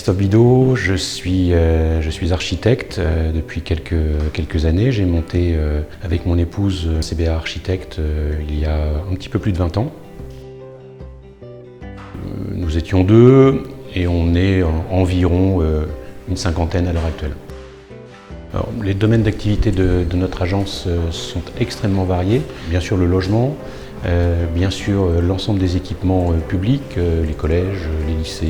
Christophe Bidot, je suis architecte depuis quelques années. J'ai monté avec mon épouse CBA Architecte il y a un petit peu plus de 20 ans. Nous étions deux et on est environ une cinquantaine à l'heure actuelle. Alors, les domaines d'activité de notre agence sont extrêmement variés. Bien sûr le logement, bien sûr l'ensemble des équipements publics, les collèges, les lycées,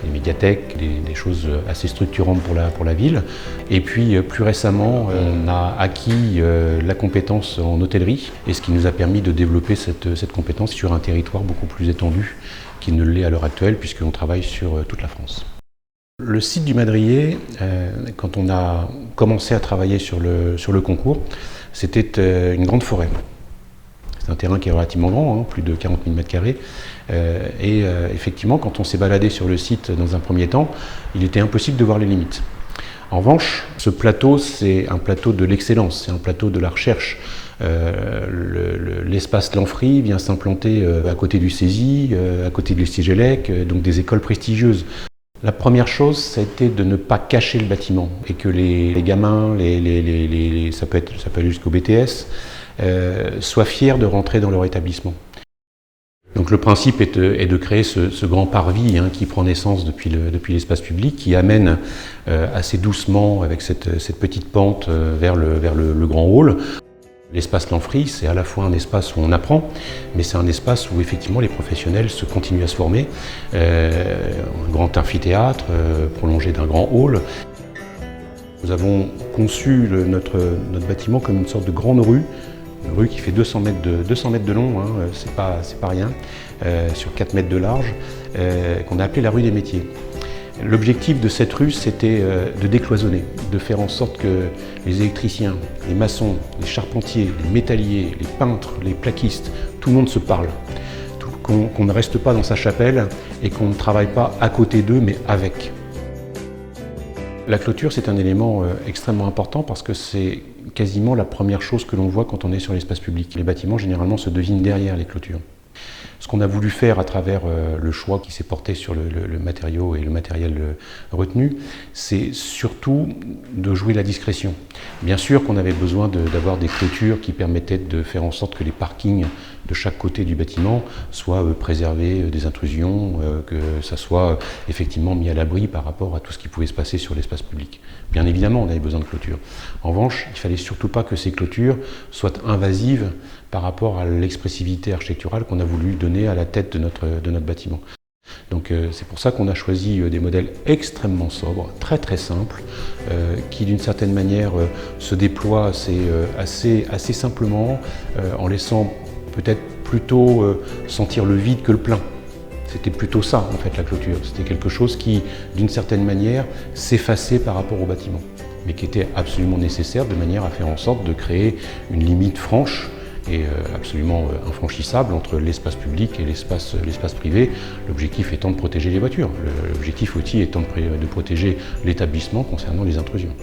les médiathèques, des choses assez structurantes pour la ville. Et puis plus récemment, on a acquis la compétence en hôtellerie, et ce qui nous a permis de développer cette compétence sur un territoire beaucoup plus étendu qu'il ne l'est à l'heure actuelle, puisqu'on travaille sur toute la France. Le site du Madrier, quand on a commencé à travailler sur le concours, c'était une grande forêt. C'est un terrain qui est relativement grand, plus de 40 000 m². Et effectivement, quand on s'est baladé sur le site dans un premier temps, il était impossible de voir les limites. En revanche, ce plateau, c'est un plateau de l'excellence, c'est un plateau de la recherche. L'espace Lanfry vient s'implanter à côté du CESI, à côté du CEGELEC, donc des écoles prestigieuses. La première chose, ça a été de ne pas cacher le bâtiment et que les gamins, ça peut aller jusqu'au BTS, soient fiers de rentrer dans leur établissement. Donc le principe est de créer ce grand parvis qui prend naissance depuis l'espace public, qui amène assez doucement avec cette petite pente vers le grand hall. L'espace Lanfry, c'est à la fois un espace où on apprend, mais c'est un espace où effectivement les professionnels se continuent à se former. Un grand amphithéâtre prolongé d'un grand hall. Nous avons conçu notre bâtiment comme une sorte de grande rue, une rue qui fait 200 mètres de long, c'est pas rien, sur 4 mètres de large, qu'on a appelé la rue des métiers. L'objectif de cette rue, c'était de décloisonner, de faire en sorte que les électriciens, les maçons, les charpentiers, les métalliers, les peintres, les plaquistes, tout le monde se parle. Qu'on ne reste pas dans sa chapelle et qu'on ne travaille pas à côté d'eux, mais avec. La clôture, c'est un élément extrêmement important parce que c'est quasiment la première chose que l'on voit quand on est sur l'espace public. Les bâtiments, généralement, se devinent derrière les clôtures. Ce qu'on a voulu faire à travers le choix qui s'est porté sur le matériau et le matériel retenu, c'est surtout de jouer la discrétion. Bien sûr qu'on avait besoin d'avoir des clôtures qui permettaient de faire en sorte que les parkings de chaque côté du bâtiment soient préservés des intrusions, que ça soit effectivement mis à l'abri par rapport à tout ce qui pouvait se passer sur l'espace public. Bien évidemment, on avait besoin de clôtures. En revanche, il ne fallait surtout pas que ces clôtures soient invasives par rapport à l'expressivité architecturale qu'on a voulu donner à la tête de notre bâtiment. Donc c'est pour ça qu'on a choisi des modèles extrêmement sobres, très simples, qui d'une certaine manière se déploient assez simplement, en laissant peut-être plutôt sentir le vide que le plein. C'était plutôt ça en fait la clôture, c'était quelque chose qui d'une certaine manière s'effaçait par rapport au bâtiment, mais qui était absolument nécessaire de manière à faire en sorte de créer une limite franche et absolument infranchissable entre l'espace public et l'espace privé, l'objectif étant de protéger les voitures, l'objectif aussi étant de protéger l'établissement concernant les intrusions.